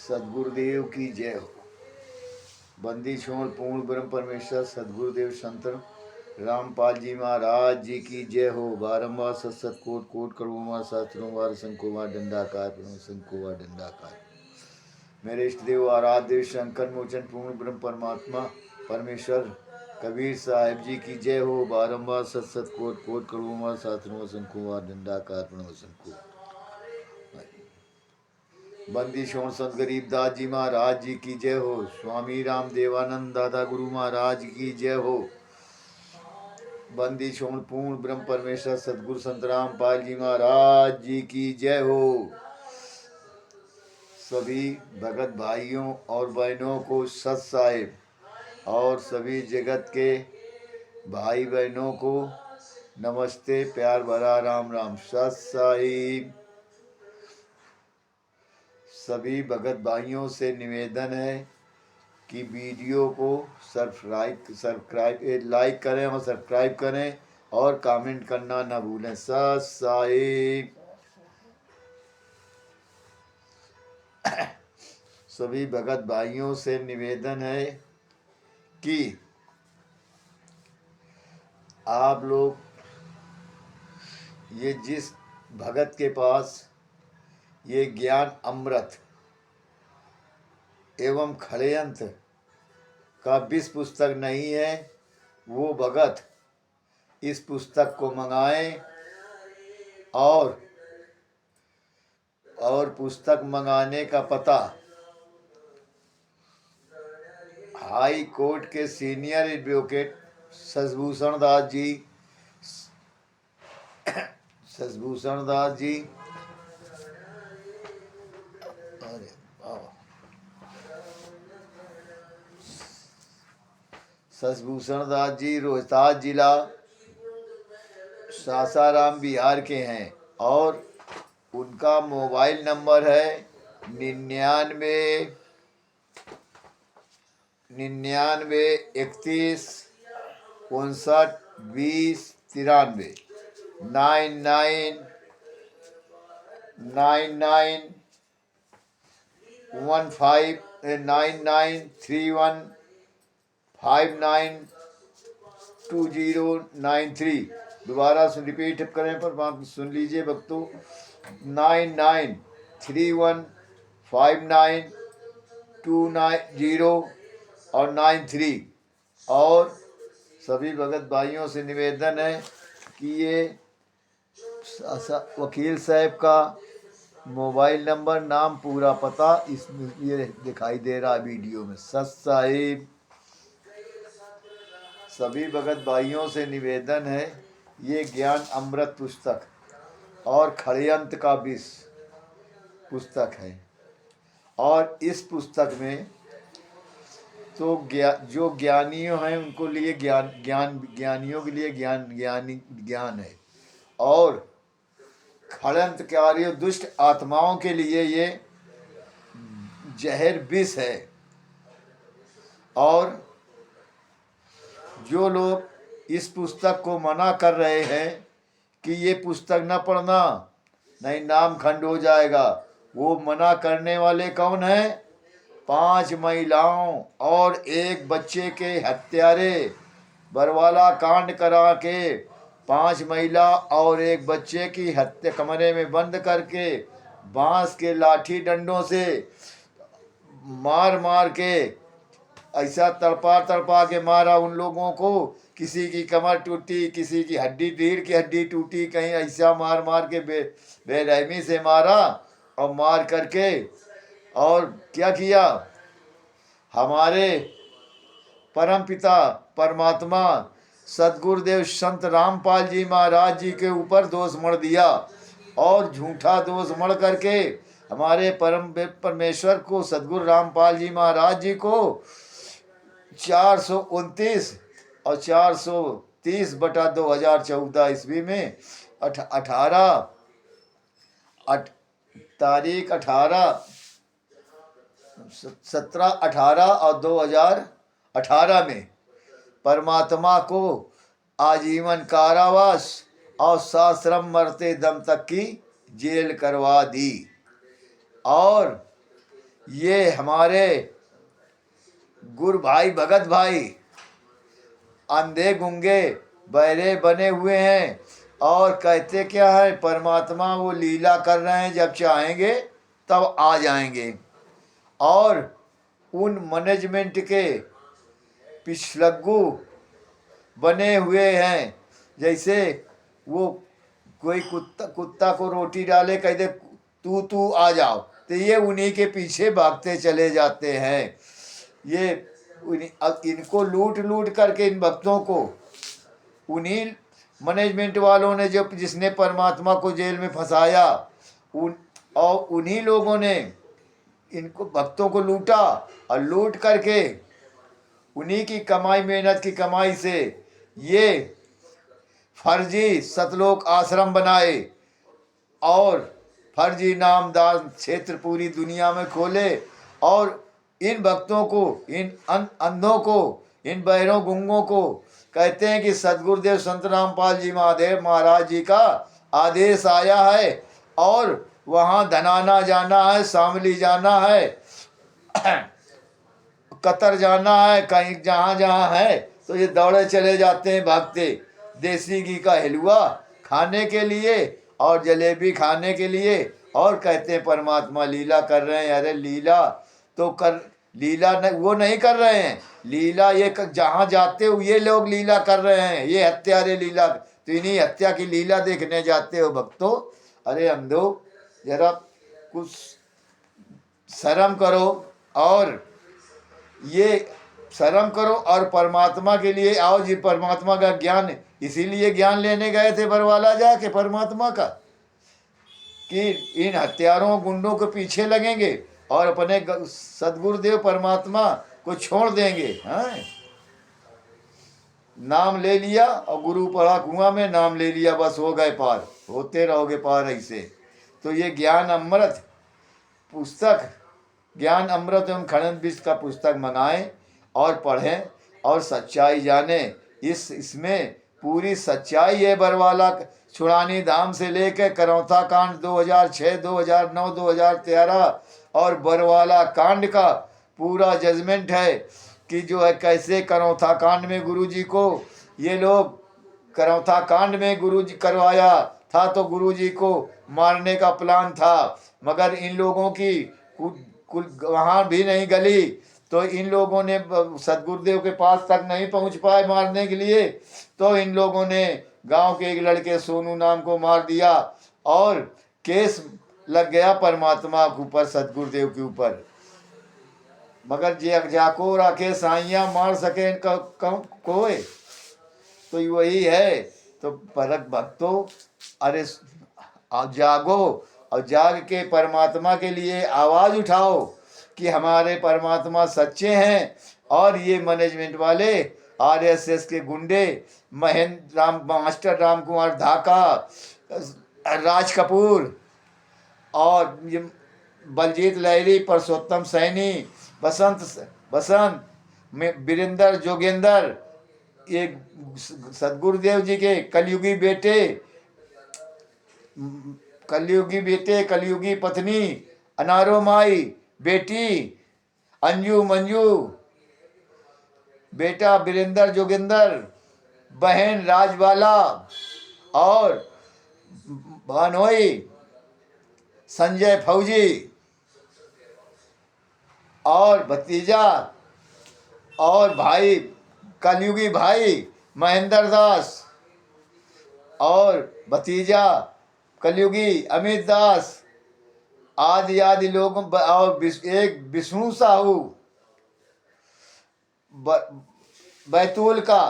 सदगुरुदेव की जय हो। बंदी छोड़ पूर्ण ब्रह्म परमेश्वर सदगुरुदेव संत रामपाल जी महाराज जी की जय हो। बारंबार सत कोट कोट करोड़वार शास्त्रों वार शंकुवार दंडाकार शंकुवार दंडाकार। मेरे इष्ट देव आराध्य शंकर मोचन पूर्ण ब्रह्म परमात्मा परमेश्वर कबीर साहिब जी की जय हो। बारंबार सत कोट कोट करोड़वार शास्त्रों शंकुवार दंडाकार शंकु। बंदी शोण संत गरीबदास जी महाराज जी की जय हो। स्वामी राम देवानंद दादा गुरु महाराज की जय हो। बंदी शोण पूर्ण ब्रह्म परमेश्वर सदगुरु संत रामपाल जी महाराज जी की जय हो। सभी भगत भाइयों और बहनों को सत साहिब और सभी जगत के भाई बहनों को नमस्ते प्यार भरा राम राम। सत साहिब सभी भगत भाइयों से निवेदन है कि वीडियो को सब्सक्राइब लाइक करें और सब्सक्राइब करें और कमेंट करना ना भूलें। सत साहिब सभी भगत भाइयों से निवेदन है कि आप लोग ये जिस भगत के पास ये ज्ञान अमृत एवं खड़यंत्र का 20 पुस्तक नहीं है, वो भगत इस पुस्तक को मंगाएं और पुस्तक मंगाने का पता हाई कोर्ट के सीनियर एडवोकेट शशिभूषण दास जी रोहतास जिला सासाराम बिहार के हैं और उनका मोबाइल नंबर है 99 31 59 20 93 99 दोबारा रिपीट करें पर सुन लीजिए भक्तों। 99315920 और 93। और सभी भगत भाइयों से निवेदन है कि ये वकील साहब का मोबाइल नंबर नाम पूरा पता इसमें ये दिखाई दे रहा वीडियो में। सत साहिब सभी भगत भाइयों से निवेदन है ये ज्ञान अमृत पुस्तक और खड़यंत्र का विष पुस्तक है और इस पुस्तक में तो जो ज्ञानियों हैं उनको लिए ज्ञानियों के लिए ज्ञान है और खड़यंत्रकारी दुष्ट आत्माओं के लिए ये जहर विष है। और जो लोग इस पुस्तक को मना कर रहे हैं कि ये पुस्तक न पढ़ना नहीं नाम खंड हो जाएगा, वो मना करने वाले कौन हैं? 5 महिलाओं और 1 बच्चे के हत्यारे बरवाला कांड करा के 5 महिला और 1 बच्चे की हत्या कमरे में बंद करके बांस के लाठी डंडों से मार मार के ऐसा तड़पा के मारा उन लोगों को। किसी की कमर टूटी, किसी की रीढ़ की हड्डी टूटी, कहीं ऐसा मार के बेरहमी से मारा और मार करके और क्या किया? हमारे परमपिता परमात्मा सदगुरुदेव संत रामपाल जी महाराज जी के ऊपर दोष मढ़ दिया और झूठा दोष मढ़ करके हमारे परम परमेश्वर को सदगुरु रामपाल जी महाराज जी को 429 और 430/2014 ईस्वी में 17, 18 और 2018 में परमात्मा को आजीवन कारावास और साश्रम मरते दम तक की जेल करवा दी। और ये हमारे गुरु भाई भगत भाई अंधे गुंगे बहरे बने हुए हैं और कहते क्या है, परमात्मा वो लीला कर रहे हैं, जब चाहेंगे तब आ जाएंगे। और उन मैनेजमेंट के पिछलग्गू बने हुए हैं, जैसे वो कोई कुत्ता को रोटी डाले, कह दे तू आ जाओ, तो ये उन्हीं के पीछे भागते चले जाते हैं। ये अब इनको लूट लूट करके इन भक्तों को उन्हीं मैनेजमेंट वालों ने, जो जिसने परमात्मा को जेल में फंसाया, और उन्हीं लोगों ने इनको भक्तों को लूटा, और लूट करके उन्हीं की कमाई, मेहनत की कमाई से ये फर्जी सतलोक आश्रम बनाए और फर्जी नामदान क्षेत्र पूरी दुनिया में खोले, और इन भक्तों को, इन अंधों को, इन बहरों गुंगों को कहते हैं कि सदगुरुदेव संत रामपाल जी महादेव महाराज जी का आदेश आया है और वहाँ धनाना जाना है, शामली जाना है, कतर जाना है, कहीं जहाँ जहाँ है, तो ये दौड़े चले जाते हैं भागते, देसी घी का हलवा खाने के लिए और जलेबी खाने के लिए, और कहते हैं परमात्मा लीला कर रहे हैं। अरे लीला तो कर, लीला वो नहीं कर रहे हैं, लीला ये जहाँ जाते हो ये लोग लीला कर रहे हैं, ये हत्यारे लीला, तो इन्हीं हत्या की लीला देखने जाते हो भक्तों। अरे अंधो, जरा कुछ शर्म करो, और ये शर्म करो और परमात्मा के लिए आओ जी। परमात्मा का ज्ञान, इसीलिए ज्ञान लेने गए थे बरवाला जाके परमात्मा का, कि इन हत्यारों गुंडों के पीछे लगेंगे और अपने सदगुरुदेव परमात्मा को छोड़ देंगे। हाँ, नाम ले लिया और गुरु पड़ा कुआं में, नाम ले लिया, बस हो गए पार, होते रहोगे पार ऐसे। तो ये ज्ञान अमृत पुस्तक, ज्ञान अमृत एवं खंड विश्व का पुस्तक मंगाएं और पढ़ें और सच्चाई जाने। इसमें पूरी सच्चाई है। बरवाला छुड़ानी धाम से लेकर करौथा कांड 2006, 2009, 2013 और बरवाला कांड का पूरा जजमेंट है कि जो है कैसे करौथा कांड में गुरुजी को ये लोग, करौथा कांड में गुरुजी करवाया था तो गुरुजी को मारने का प्लान था, मगर इन लोगों की कुल वहाँ भी नहीं गली, तो इन लोगों ने सदगुरुदेव के पास तक नहीं पहुँच पाए मारने के लिए, तो इन लोगों ने गांव के एक लड़के सोनू नाम को मार दिया और केस लग गया परमात्मा के ऊपर, सदगुरुदेव के ऊपर। मगर जे जाको राखे साइया मार सके कोई, तो वही है। तो परक भक्तों, अरे आप जागो और जाग के परमात्मा के लिए आवाज़ उठाओ कि हमारे परमात्मा सच्चे हैं, और ये मैनेजमेंट वाले आरएसएस के गुंडे, महेंद्र राम, मास्टर राम कुमार धाका, राज कपूर और ये बलजीत लहरी, परसोत्तम सैनी, बसंत वीरेंद्र जोगेंद्र, ये सदगुरुदेव जी के कलयुगी बेटे, कलयुगी पत्नी, अनारो माई बेटी अंजू मंजू, बेटा वीरेंद्र जोगिंदर, बहन राजबाला और भानोई संजय फौजी, और भतीजा और भाई कलयुगी भाई महेंद्र दास, और भतीजा कलयुगी अमित दास, आदि आदि लोगों, और एक विष्णु साहू बैतूल का,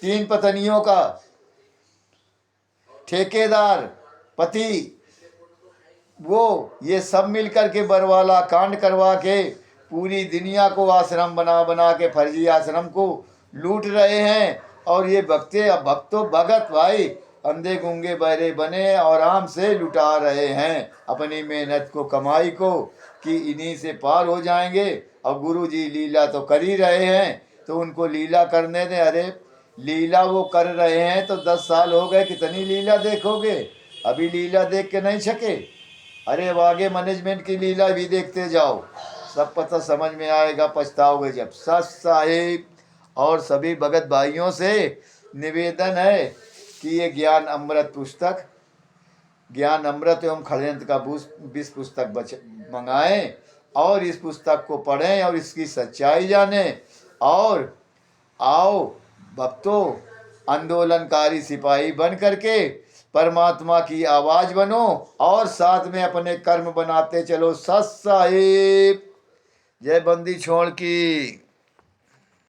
3 पत्नियों का ठेकेदार पति, वो ये सब मिलकर के बरवाला कांड करवा के पूरी दुनिया को आश्रम बना बना के फर्जी आश्रम को लूट रहे हैं। और ये भक्तों भगत भाई अंधे गुंगे बहरे बने और आराम से लुटा रहे हैं अपनी मेहनत को, कमाई को, कि इन्हीं से पार हो जाएंगे। और गुरु जी लीला तो कर ही रहे हैं, तो उनको लीला करने दें। अरे लीला वो कर रहे हैं तो 10 साल हो गए, कितनी लीला देखोगे, अभी लीला देख के नहीं छके। अरे अब आगे मैनेजमेंट की लीला भी देखते जाओ, सब पता समझ में आएगा, पछताओगे जब। सत साहिब और सभी भगत भाइयों से निवेदन है कि ये ज्ञान अमृत पुस्तक, ज्ञान अमृत एवं षड्यंत्र का 20 पुस्तक मंगाएं और इस पुस्तक को पढ़ें और इसकी सच्चाई जानें। और आओ भक्तों, आंदोलनकारी सिपाही बन करके परमात्मा की आवाज बनो और साथ में अपने कर्म बनाते चलो। सत साहिब। जय बंदी छोड़ की।